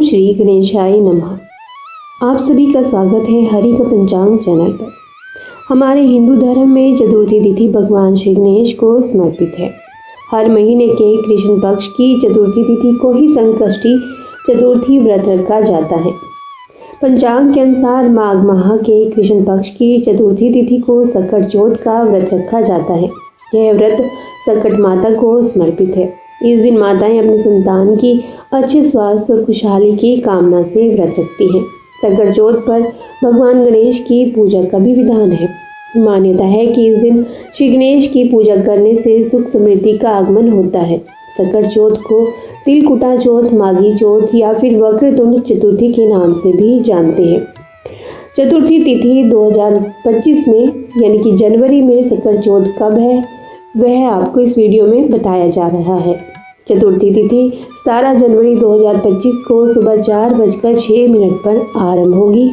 श्री गणेशाय नमः। आप सभी का स्वागत है हरि का पंचांग चैनल पर। हमारे हिंदू धर्म में चतुर्थी तिथि भगवान श्री गणेश को समर्पित है। हर महीने के कृष्ण पक्ष की चतुर्थी तिथि को ही संकष्टी चतुर्थी व्रत रखा जाता है। पंचांग के अनुसार माघ माह के कृष्ण पक्ष की चतुर्थी तिथि को सकट चौथ का व्रत रखा जाता है। यह व्रत सकट माता को समर्पित है। इस दिन माताएं अपने संतान की अच्छे स्वास्थ्य और खुशहाली की कामना से व्रत रखती हैं। सकट चौथ पर भगवान गणेश की पूजा का भी विधान है। मान्यता है कि इस दिन श्री गणेश की पूजा करने से सुख समृद्धि का आगमन होता है। सकट चौथ को तिलकुटा चौथ, माघी चौथ या फिर वक्रतुंड चतुर्थी के नाम से भी जानते हैं। चतुर्थी तिथि 2025 में यानी कि जनवरी में सकट चौथ कब है वह आपको इस वीडियो में बताया जा रहा है। चतुर्थी तिथि 17 जनवरी 2025 को सुबह 4:06 पर आरंभ होगी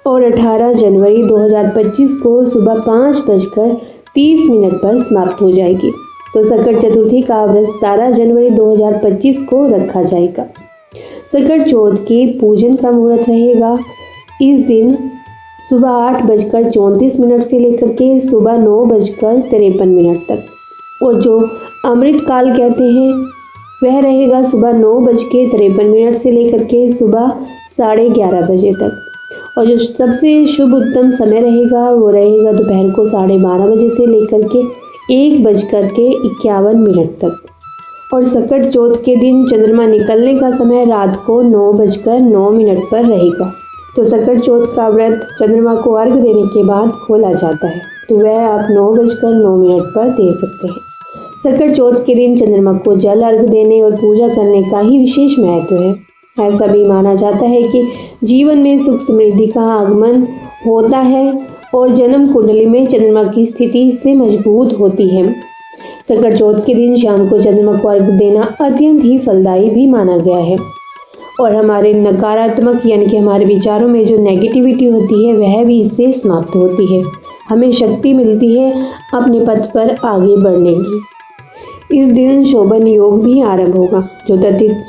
और 18 जनवरी 2025 को सुबह 5:30 पर समाप्त हो जाएगी। तो सकट चतुर्थी का व्रत 17 जनवरी 2025 को रखा जाएगा। सकट चौथ के पूजन का मुहूर्त रहेगा इस दिन सुबह 8:34 से लेकर के सुबह 9:53 तक, और जो अमृत काल कहते हैं वह रहेगा सुबह 9:53 से लेकर के सुबह 11:30 बजे तक। और जो सबसे शुभ उत्तम समय रहेगा वो रहेगा दोपहर को 12:30 बजे से लेकर के 1:51 तक। और सकट चौथ के दिन चंद्रमा निकलने का समय रात को 9:09 पर रहेगा। तो सकट चौथ का व्रत चंद्रमा को अर्घ देने के बाद खोला जाता है, तो वह आप 9:09 पर दे सकते हैं। सकट चौथ के दिन चंद्रमा को जल अर्घ देने और पूजा करने का ही विशेष महत्व है। ऐसा भी माना जाता है कि जीवन में सुख समृद्धि का आगमन होता है और जन्म कुंडली में चंद्रमा की स्थिति इससे मजबूत होती है। सकट चौथ के दिन शाम को चंद्रमा को अर्घ देना अत्यंत ही फलदायी भी माना गया है और हमारे नकारात्मक यानी कि हमारे विचारों में जो नेगेटिविटी होती है वह भी इससे समाप्त होती है। हमें शक्ति मिलती है अपने पथ पर आगे बढ़ने की। इस दिन शोभन योग भी आरंभ होगा जो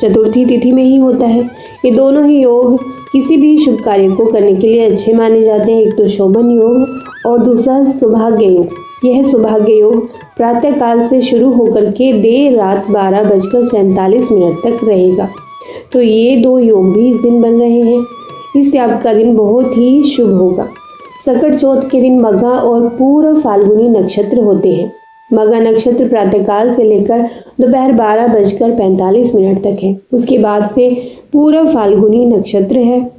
चतुर्थी तिथि में ही होता है। ये दोनों ही योग किसी भी शुभ कार्य को करने के लिए अच्छे माने जाते हैं। एक तो शोभन योग और दूसरा सौभाग्य योग। यह सौभाग्य योग प्रातः काल से शुरू होकर के देर रात 12:47 तक रहेगा। तो ये दो योग भी इस दिन बन रहे हैं। इससे आपका दिन बहुत ही शुभ होगा। सकट चौथ के दिन मघा और पूर्व फाल्गुनी नक्षत्र होते हैं। मघा नक्षत्र प्रातःकाल से लेकर दोपहर 12:45 तक है। उसके बाद से पूर्व फाल्गुनी नक्षत्र है।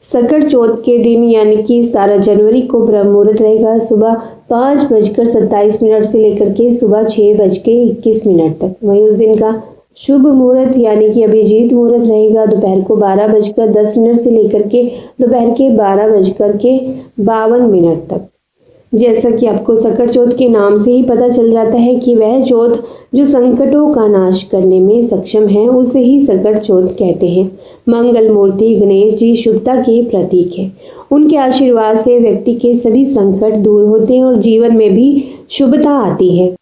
सकट चौथ के दिन यानी कि 17 जनवरी को ब्रह्म मुहूर्त रहेगा सुबह 5:27 से लेकर के सुबह 6:21 तक। वहीं उस दिन का शुभ मुहूर्त यानी कि अभिजीत मुहूर्त रहेगा दोपहर को 12:10 से लेकर के दोपहर के 12:52 तक। जैसा कि आपको सकट चौथ के नाम से ही पता चल जाता है कि वह चौथ जो संकटों का नाश करने में सक्षम है उसे ही सकट चौथ कहते हैं। मंगल मूर्ति गणेश जी शुभता के प्रतीक है। उनके आशीर्वाद से व्यक्ति के सभी संकट दूर होते हैं और जीवन में भी शुभता आती है।